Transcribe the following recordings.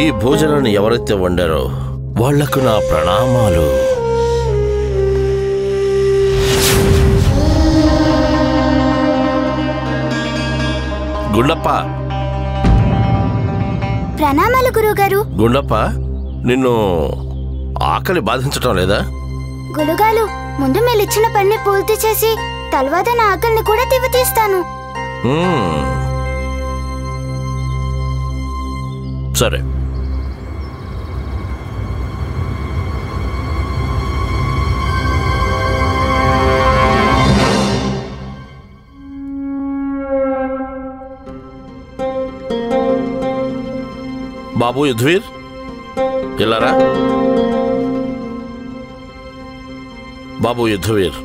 ఈ భోజనాన్ని ఎవరైతే వండారో వాళ్లకు నా ప్రణామాలు. గుండప్ప. ప్రణామాలు గురుగారు. గుండప్ప, నిన్ను ఆకలి బాధించటం లేదా? గురుగారు, ముందు మీరు ఇచ్చిన పని పూర్తి చేసి తర్వాత నా ఆకలిని కూడా తీస్తాను. సరే. బాబు యుధ్వీర్, ఇలారా. బాబు యుధ్వీర్,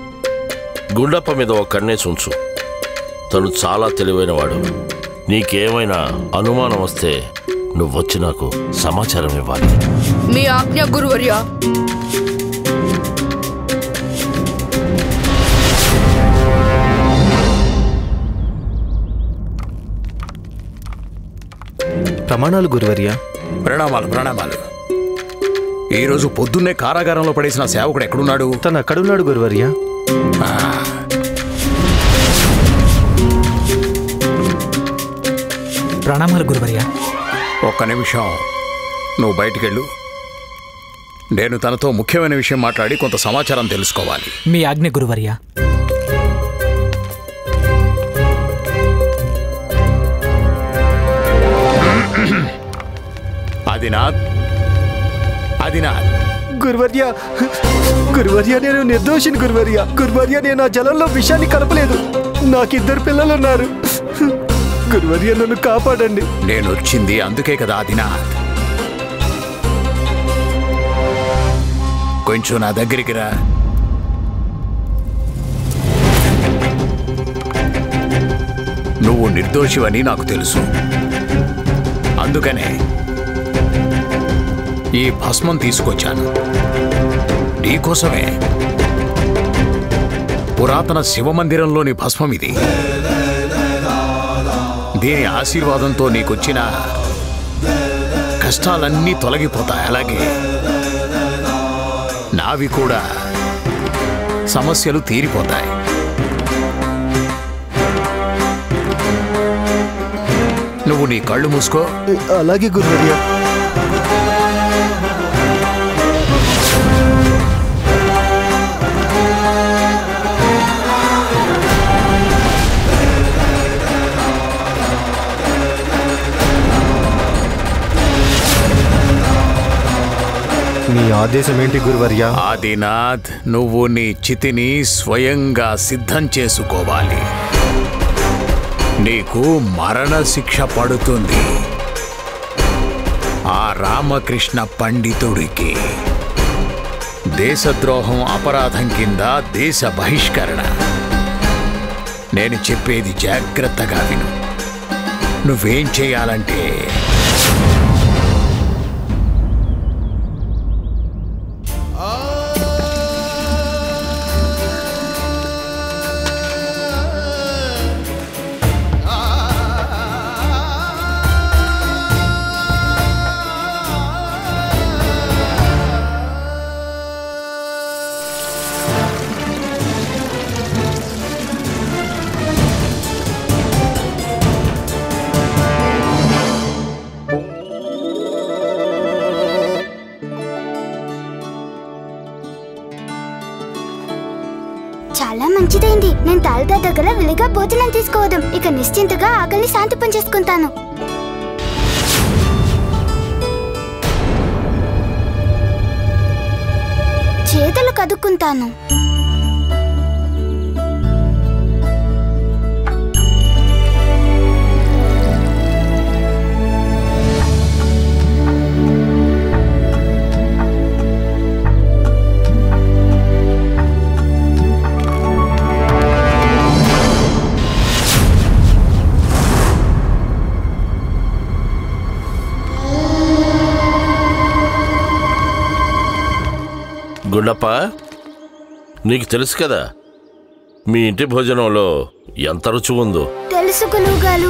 గుండప్ప మీద ఒక కన్నేసి ఉంచు. తను చాలా తెలివైనవాడు. నీకేమైనా అనుమానం వస్తే నువ్వొచ్చి నాకు సమాచారం ఇవ్వాలి. మీ ఆజ్ఞ గురువర్య. ప్రమాణాలు గురువర్య. ప్రణామాలు ప్రణామాలు. ఈరోజు పొద్దున్నే కారాగారంలో పడేసిన సేవకుడు ఎక్కడున్నాడు? తను అక్కడున్నాడు గురువర్య. ప్రణామాలు గురువర్య. ఒక్క నిమిషం నువ్వు బయటికెళ్ళు. నేను తనతో ముఖ్యమైన విషయం మాట్లాడి కొంత సమాచారం తెలుసుకోవాలి. మీ ఆజ్ఞ గురువర్య. ఆదినాథ్, ఆదినాథ్. గురువర్య, గురువర్య, నేను నిర్దోషిని గురువర్య. గురువర్య, నేను ఆ జలంలో విషాన్ని కలపలేదు. నాకిద్దరు పిల్లలున్నారు. గురువర్య, నన్ను కాపాడండి. నేను వచ్చింది అందుకే కదా ఆదినాథ్. కొంచెం నా దగ్గరికి రా. నువ్వు నిర్దోషివని నాకు తెలుసు. అందుకనే ఈ భస్మం తీసుకొచ్చాను నీకోసమే. పురాతన శివమందిరంలోని భస్మం ఇది. దీని ఆశీర్వాదంతో నీకొచ్చిన కష్టాలన్నీ తొలగిపోతాయి. అలాగే నావి కూడా సమస్యలు తీరిపోతాయి. నువ్వు నీ కళ్ళు మూసుకో. అలాగే గురువర్య. మీ ఆదేశం ఏంటి గురువర్య? ఆదినాథ్, నువ్వు నీ చితిని స్వయంగా సిద్ధం చేసుకోవాలి. నీకు మరణశిక్ష పడుతుంది. ఆ రామకృష్ణ పండితుడికి దేశద్రోహం అపరాధం కింద దేశ బహిష్కరణ. నేను చెప్పేది జాగ్రత్తగా విను. నువ్వేం చేయాలంటే చాలా మంచిదైంది. నేను తాల్దా దగ్గర విలిగా భోజనం తీసుకోవడం. ఇక నిశ్చింతగా ఆకలిని శాంతింపం చేసుకుంటాను. చేతులు కదుక్కుంటాను. గుండప్ప, నీకు తెలుసు కదా మీ ఇంటి భోజనంలో ఎంత రుచి ఉందో. తెలుసు గురువుగారు.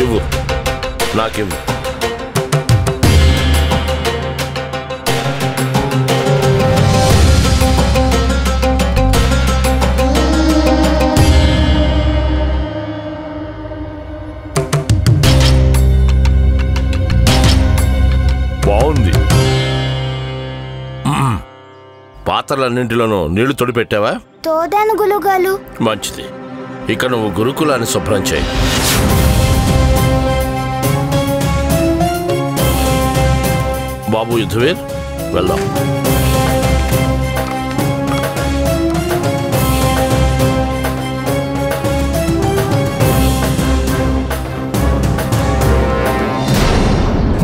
ఇవ్వు, నాకివ్వు. పాత్రలన్నింటిలోనూ నీళ్లు తొడిపెట్టావా? తోదాను గులుగాలు. మంచిది. ఇక నువ్వు గురుకులాన్ని శుభ్రం చేయి. బాబు యుద్ధవీర్, వెళ్దాం.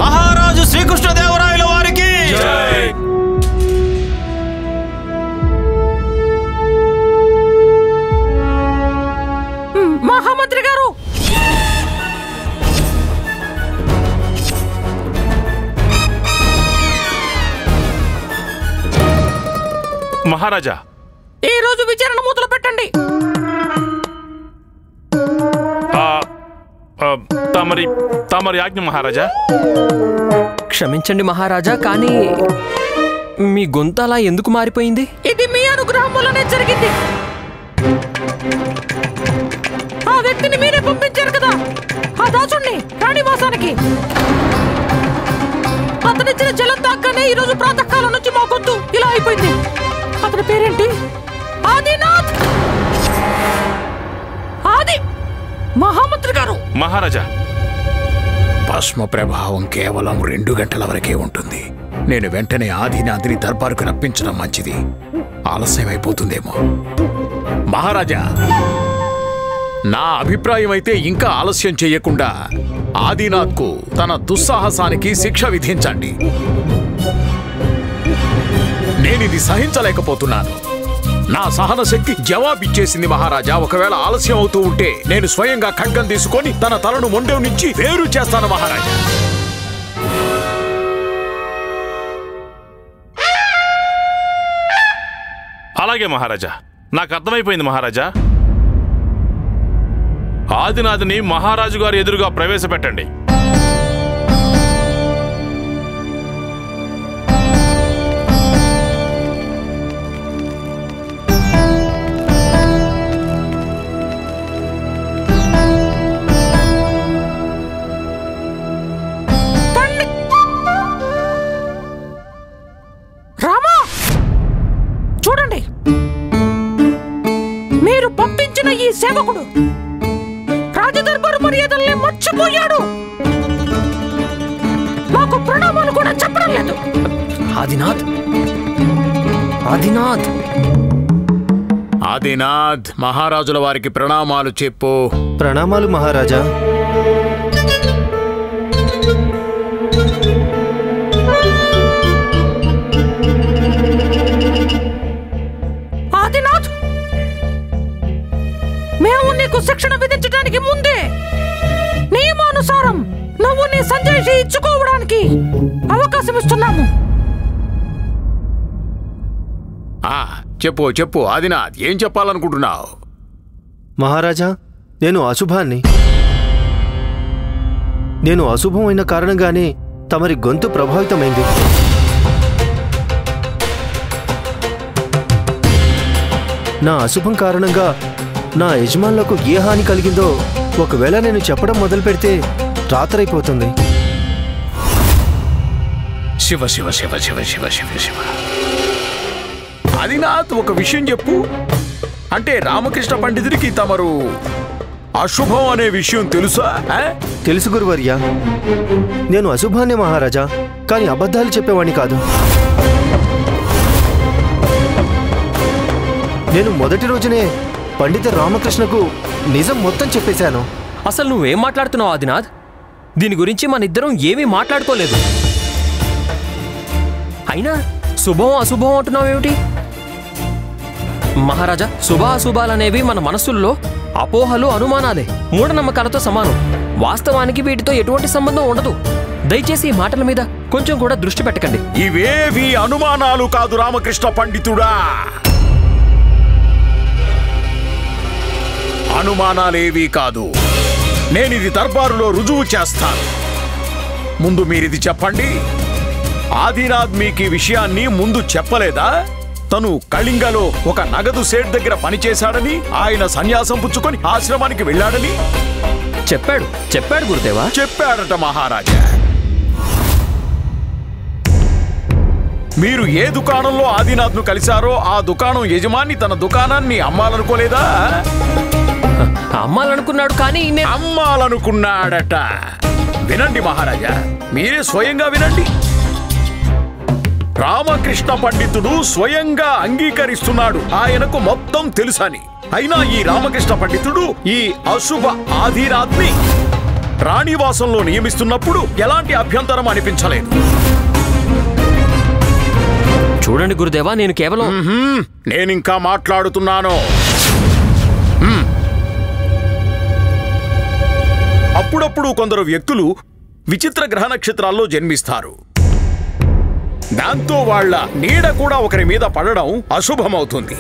మహారాజు శ్రీకృష్ణదేవరాయల వారికి మహామంత్రి గారు, మహారాజా, ఈ రోజు విచారణ మొదలు పెట్టండి. తమరి ఆజ్ఞ మహారాజా. క్షమించండి మహారాజా, కానీ మీ గొంతు అలా ఎందుకు మారిపోయింది? ఇది మీ అనుగ్రహం వల్లనే జరిగింది. ఆ వ్యక్తిని మీరే పంపించారు కదా, ఆ దాసుణ్ణి రాణివాసానికి. అతనిచ్చిన జలం తాక్కనే ఈ రోజు ప్రాతకాలం నుంచి మా గొంతు ఇలా అయిపోయింది. అతని పేరేంటి? ఆదినాథ్. ఆది మహామంత్రి గారు. మహారాజా, భస్మ ప్రభావం కేవలం 2 గంటల వరకే ఉంటుంది. నేను వెంటనే ఆదినాథ్ని దర్బారుకు రప్పించడం మంచిది. ఆలస్యం అయిపోతుందేమో. మహారాజా, నా అభిప్రాయం అయితే ఇంకా ఆలస్యం చేయకుండా ఆదినాథ్కు తన దుస్సాహసానికి శిక్ష విధించండి. నేనిది సహించలేకపోతున్నాను. నా సహన శక్తి జవాబిచ్చేసింది మహారాజా. ఒకవేళ ఆలస్యం అవుతూ ఉంటే నేను స్వయంగా ఖడ్గం తీసుకొని తన తలను మొండెం నుంచి వేరు చేస్తాను మహారాజా. అలాగే మహారాజా, నాకు అర్థమైపోయింది మహారాజా. ఆదినాథ్ని మహారాజు గారి ఎదురుగా ప్రవేశపెట్టండి. రామా, చూడండి, మీరు పంపించిన ఈ సేవకుడు రాజదర్బారు మర్యాదల్ని మర్చిపోయాడు. మాకు ప్రణామాలు కూడా చెప్పడం లేదు. ఆదినాథ్, ఆదినాథ్, ఆదినాథ్, మహారాజుల వారికి ప్రణామాలు చెప్పు. ప్రణామాలు మహారాజా. ఆదినాథ్, మేము నీకు శిక్షణ విధించడానికి ముందే నియమానుసారం నువ్వు నీ సంజయ్ ఇచ్చుకోవడానికి అవకాశం ఇస్తున్నాము. చెప్పు చెప్పు ఆదినాథ్, ఏం చెప్పాలనుకుంటున్నావు? మహారాజా, నేను అశుభమైన కారణంగానే తమరి గొంతు ప్రభావితమైంది. నా అశుభం కారణంగా నా యజమానులకు ఏ హాని కలిగిందో ఒకవేళ నేను చెప్పడం మొదలు పెడితే రాత్రైపోతుంది. శివ శివ శివ శివ శివ శివ శివ. ఆదినాథ్, ఒక విషయం చెప్పు. అంటే రామకృష్ణ పండితుడికి తమరు అశుభం అనే విషయం తెలుసా? తెలుసు గురువర్య. నేను అశుభాన్నే మహారాజా, కానీ అబద్ధాలు చెప్పేవాణ్ణి కాదు. నేను మొదటి రోజునే పండిత రామకృష్ణకు నిజం మొత్తం చెప్పేశాను. అసలు నువ్వేం మాట్లాడుతున్నావు ఆదినాథ్? దీని గురించి మనిద్దరం ఏమీ మాట్లాడుకోలేదు. అయినా శుభం అశుభం అంటున్నావేమిటి? మహారాజా, శుభ అశుభాలనేవి మన మనస్సుల్లో అపోహలు, అనుమానాలే, మూఢనమ్మకాలతో సమానం. వాస్తవానికి వీటితో ఎటువంటి సంబంధం ఉండదు. దయచేసి ఈ మాటల మీద కొంచెం కూడా దృష్టి పెట్టకండి. ఇవేవి అనుమానాలు కాదు రామకృష్ణ పండితుడా. అనుమానాలేవీ కాదు. నేనిది దర్బారులో రుజువు చేస్తాను. ముందు మీరిది చెప్పండి. ఆదినాథ్ మీకు ఈ విషయాన్ని ముందు చెప్పలేదా? తను కళింగలో ఒక నగదు సేట్ దగ్గర పనిచేశాడని, ఆయన సన్యాసం పుచ్చుకొని ఆశ్రమానికి వెళ్ళాడని చెప్పాడు గురుదేవా. చెప్పాడట మహారాజా. మీరు ఏ దుకాణంలో ఆదినాథ్ను కలిశారో ఆ దుకాణం యజమాని తన దుకాణాన్ని అమ్మాలనుకోలేదా? అమ్మాలనుకున్నాడు కానీ అమ్మాలనుకున్నాడట. వినండి మహారాజా, మీరే స్వయంగా వినండి. రామకృష్ణ పండితుడు స్వయంగా అంగీకరిస్తున్నాడు ఆయనకు మొత్తం తెలుసని. అయినా ఈ రామకృష్ణ పండితుడు ఈ అశుభ ఆదినాథ్ని రాణివాసంలో నియమిస్తున్నప్పుడు ఎలాంటి అభ్యంతరం అనిపించలేదు. చూడండి గురుదేవా, నేను కేవలం నేనింకా మాట్లాడుతున్నాను. అప్పుడప్పుడు కొందరు వ్యక్తులు విచిత్ర గ్రహ నక్షత్రాల్లో జన్మిస్తారు. దాంతో వాళ్ళ నీడ కూడా ఒకరి మీద పడడం అశుభమవుతుంది.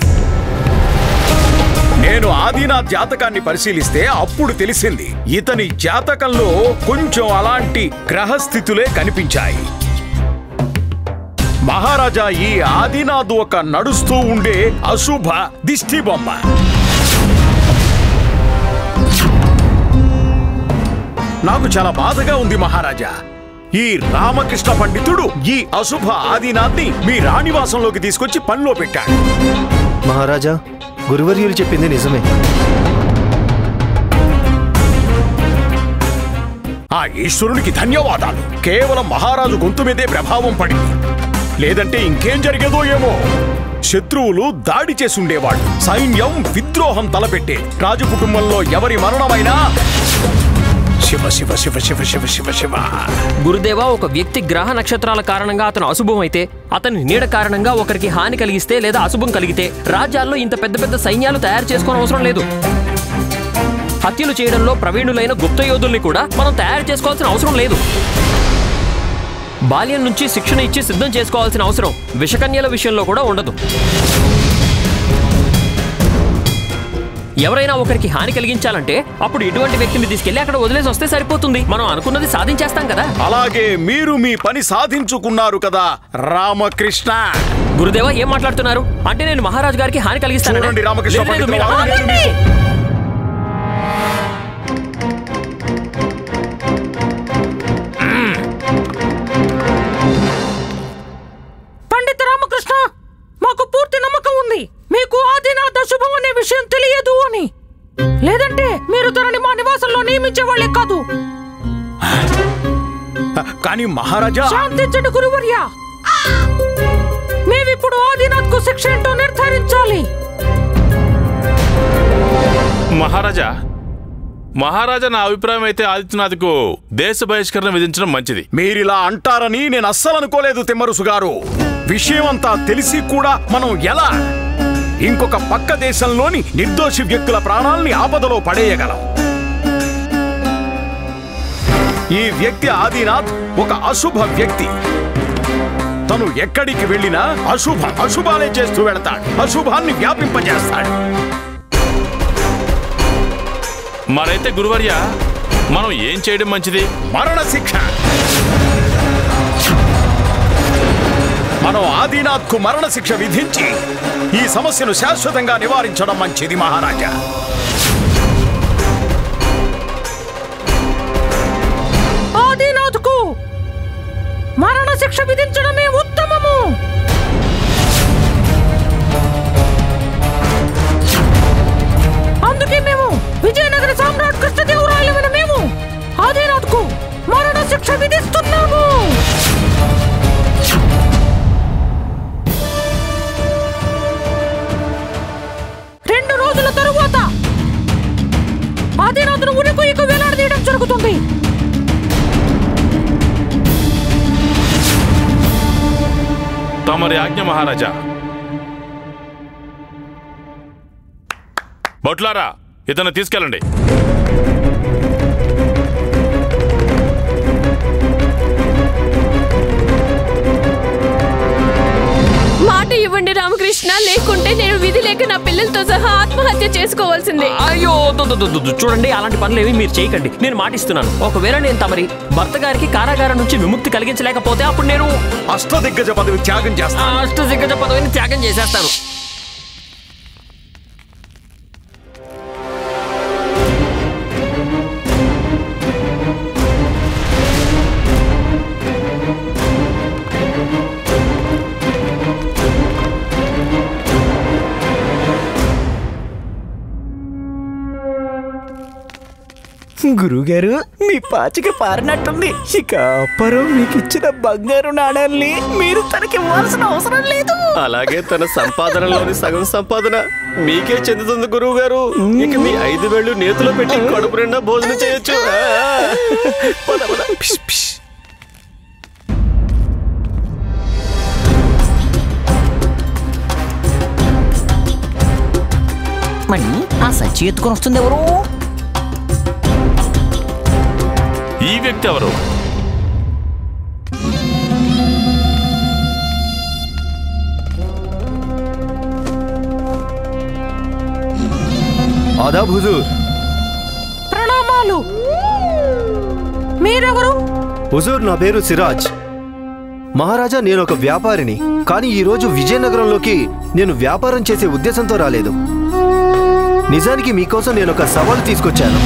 నేను ఆదినాథ్ జాతకాన్ని పరిశీలిస్తే అప్పుడు తెలిసింది ఇతని జాతకంలో కొంచెం అలాంటి గ్రహస్థితులే కనిపించాయి. మహారాజా, ఈ ఆదినాథ్ ఒక నడుస్తూ ఉండే అశుభ దిష్టి బొమ్మ. నాకు చాలా బాధగా ఉంది మహారాజా. ఈ రామకృష్ణ పండితుడు ఈ అశుభ ఆదినాథ్ని మీ రాణివాసంలోకి తీసుకొచ్చి పనిలో పెట్టాడు. మహారాజా, గురువర్యులు చెప్పింది నిజమే. ఆ ఈశ్వరునికి ధన్యవాదాలు. కేవలం మహారాజు గొంతు మీదే ప్రభావం పడింది, లేదంటే ఇంకేం జరిగేదో ఏమో. శత్రువులు దాడి చేసుండేవాడు, సైన్యం విద్రోహం తలపెట్టేది. రాజు కుటుంబంలో ఎవరి మరణమైనా శివ శివ శివ శివ శివ శివ శివ. గురుదేవా, ఒక వ్యక్తి గ్రహ నక్షత్రాల కారణంగా అతను అశుభం అయితే, అతని నీడ కారణంగా ఒకరికి హాని కలిగిస్తే లేదా అశుభం కలిగితే రాజ్యాల్లో ఇంత పెద్ద పెద్ద సైన్యాలు తయారు చేసుకోవడం అవసరం లేదు. హత్యలు చేయడంలో ప్రవీణులైన గుప్త యోధుల్ని కూడా మనం తయారు చేసుకోవాల్సిన అవసరం లేదు. బాల్యం నుంచి శిక్షణ ఇచ్చి సిద్ధం చేసుకోవాల్సిన అవసరం విషకన్యల విషయంలో కూడా ఉండదు. ఎవరైనా ఒకరికి హాని కలిగించాలంటే అప్పుడు ఇటువంటి వ్యక్తిని తీసుకెళ్లి అక్కడ వదిలేసి వస్తే సరిపోతుంది. మనం అనుకున్నది సాధించేస్తాం కదా. అలాగే మీరు మీ పని సాధించుకున్నారు కదా రామకృష్ణ. గురుదేవా, ఏం మాట్లాడుతున్నారు? అంటే నేను మహారాజు గారికి హాని కలిగిస్తాను? చూడండి రామకృష్ణ పండితుడు, పండిత రామకృష్ణ, మాకు పూర్తి నమ్మకం ఉంది మీకు ఆదినాథ్ అశుభం అనే విషయం తెలియదు అని. లేదంటే మీరు తనని మా నివాసంలో నియమించే వాళ్ళే కాదు. కానీ మహారాజా, శాంతించండి గురువర్య. మేమిప్పుడు ఆదినాథ్ కు శిక్ష ఏంటో నిర్ధారించాలి. మహారాజా, మహారాజా నా అభిప్రాయం అయితే ఆదిత్యనాథ్కు దేశ బహిష్కరణ విధించడం మంచిది. మీరిలా అంటారని నేను అస్సలు అనుకోలేదు తిమ్మరుసు గారు. విషయమంతా తెలిసి కూడా మనం ఎలా ఇంకొక పక్క దేశంలోని నిర్దోషి వ్యక్తుల ప్రాణాల్ని ఆపదలో పడేయగలం? ఈ వ్యక్తి ఆదినాథ్ ఒక అశుభ వ్యక్తి. తను ఎక్కడికి వెళ్ళినా అశుభాలే చేస్తూ వెళతాడు, అశుభాన్ని వ్యాపింపజేస్తాడు. మరైతే గురువర్య, మనం ఏం చేయడం మంచిది? మరణశిక్ష. మనం ఆదినాథ్కు మరణశిక్ష విధించి ఈ సమస్యను శాశ్వతంగా నివారించడం మంచిది మహారాజా. ఆదినాథ్కు మరణశిక్ష విధించడమే ఉత్తమము. అందుకే మేము విజయనగర సామ్రాట్ కృష్ణదేవరాయలమైన మేము ఆదినాథ్కు మరణశిక్ష విధిస్తున్నాము. రోజుల తరువాత ఆదినాథ్ను ఉరికొయ్యకు వేలాడదీయడం జరుగుతుంది. తమరి ఆజ్ఞ మహారాజా. భటులారా, ఇతను తీసుకెళ్ళండి. మాట ఇవ్వండి రామకృష్ణ, లేకుంటే నేను విధి లేక నా పిల్లలతో సహా ఆత్మహత్య చేసుకోవాల్సిందే. అయ్యో, చూడండి, అలాంటి పనులు ఏమి మీరు చేయకండి. నేను మాటిస్తున్నాను, ఒకవేళ నేను తమరి భర్త గారికి కారాగారం నుంచి విముక్తి కలిగించలేకపోతే అప్పుడు నేను అష్టదిగ్గజ పదవి త్యాగం చేస్తాను. అష్టదిగ్గజ పదవిని త్యాగం చేసేస్తాను. గురువుగారు మీ పాచిక పారినట్టుంది. ఇక అప్పరం మీకు ఇచ్చిన బంగారు నాణాల్ని మీరు తనకి ఇవ్వాల్సిన అవసరం లేదు. అలాగే తన సంపాదనలోని సగం సంపాదన మీకే చెందుతుంది గురువు గారు. ఇక మీ 5 వేళ్ళు నేతిలో పెట్టి కడుపు నిండా భోజనం చేయొచ్చు. మణి ఆ సంచి ఎత్తుకొని వస్తుంది ఎవరు? ఈ వ్యక్తి ఎవరు? ఆదాబ్ హుజూర్. ప్రణామాలు. మీరెవరు? హుజూర్, నా పేరు సిరాజ్. మహారాజా, నేను ఒక వ్యాపారిని. కానీ ఈరోజు విజయనగరంలోకి నేను వ్యాపారం చేసే ఉద్దేశంతో రాలేదు. నిజానికి మీకోసం నేను ఒక సవాలు తీసుకొచ్చాను.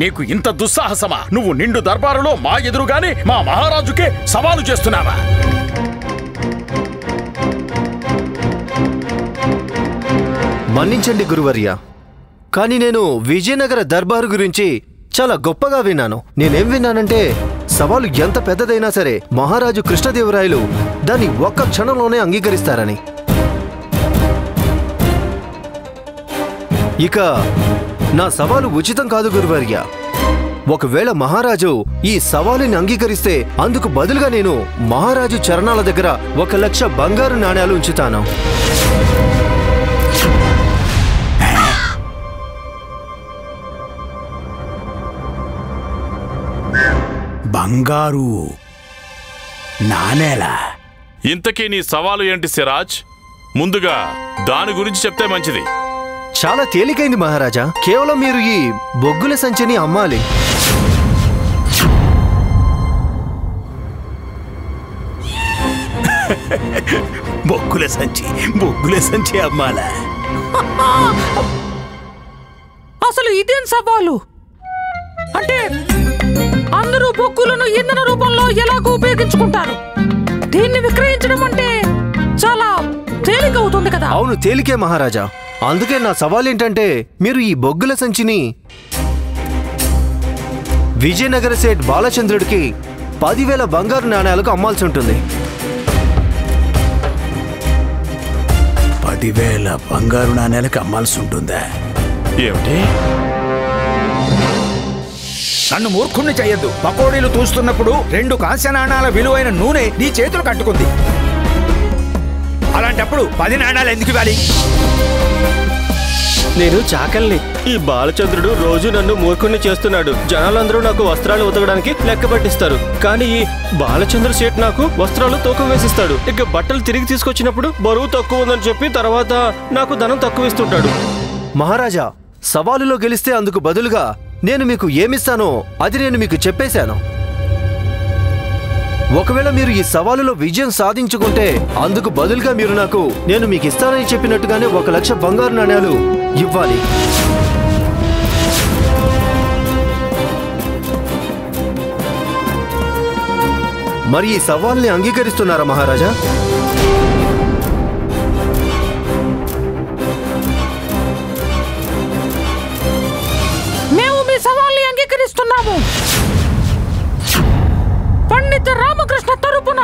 నీకు ఇంత దుస్సాహసమా? నువ్వు నిండు దర్బారులో మా ఎదురుగానే మా మహారాజుకే సవాలు చేస్తున్నావా? మన్నించండి గురువర్య, కానీ నేను విజయనగర దర్బారు గురించి చాలా గొప్పగా విన్నాను. నేనేం విన్నానంటే, సవాలు ఎంత పెద్దదైనా సరే మహారాజు కృష్ణదేవరాయలు దాన్ని ఒక్క క్షణంలోనే అంగీకరిస్తారని. ఇక నా సవాలు ఉచితం కాదు గురువర్య. ఒకవేళ మహారాజు ఈ సవాలుని అంగీకరిస్తే అందుకు బదులుగా నేను మహారాజు చరణాల దగ్గర 1,00,000 బంగారు నాణ్యాలు ఉంచుతాను. బంగారు నాణేలా? ఇంతకీ నీ సవాలు ఏంటి సిరాజ్? ముందుగా దాని గురించి చెప్తే మంచిది. చాలా తేలికైంది మహారాజా. కేవలం మీరు ఈ బొగ్గుల సంచిని అమ్మాలి. బొగ్గుల సంచి అమ్మాలా? అసలు ఇదేం సవాలు? అంటే అందరూ బొగ్గులను ఇంధన రూపంలో ఎలాగో ఉపయోగించుకుంటారు. దీన్ని విక్రయించడం అంటే చాలా తేలికవుతుంది కదా? అవును, తేలికే మహారాజా. అందుకే నా సవాల్ ఏంటంటే, మీరు ఈ బొగ్గుల సంచిని విజయనగర సేట్ బాలచంద్రుడికి 10,000 బంగారు నాణ్యాలకు అమ్మాల్సి ఉంటుంది. 10,000 బంగారు నాణ్యాలకు అమ్మాల్సి ఉంటుందా? ఏమిటి? నన్ను మూర్ఖుణ్ణి చెయ్యొద్దు. పకోడీలు తూస్తున్నప్పుడు 2 కాంస్య నాణాల విలువైన నూనె నీ చేతులు కట్టుకుంది. అలాంటప్పుడు 10 నాణాలు ఎందుకు ఇవ్వాలి? నేను చాకల్ని. ఈ బాలచంద్రుడు రోజు నన్ను మూర్ఖుణ్ణి చేస్తున్నాడు. జనాలందరూ నాకు వస్త్రాలు ఉతకడానికి లెక్క పట్టిస్తారు, కానీ ఈ బాలచంద్ర సేట్ నాకు వస్త్రాలు తూకం వేసిస్తాడు. ఇక బట్టలు తిరిగి తీసుకొచ్చినప్పుడు బరువు తక్కువ ఉందని చెప్పి తర్వాత నాకు ధనం తక్కువ ఇస్తుంటాడు. మహారాజా, సవాలులో గెలిస్తే అందుకు బదులుగా నేను మీకు ఏమిస్తానో అది నేను మీకు చెప్పేశాను. ఒకవేళ మీరు ఈ సవాలులో విజయం సాధించుకుంటే అందుకు బదులుగా మీరు నాకు నేను మీకు ఇస్తానని చెప్పినట్టుగానే 1,00,000 బంగారు నాణ్యాలు ఇవ్వాలి. మరి ఈ సవాల్ని అంగీకరిస్తున్నారా మహారాజా? మేము మీ సవాల్ని అంగీకరిస్తున్నాము. పండిత రామకృష్ణ తరపున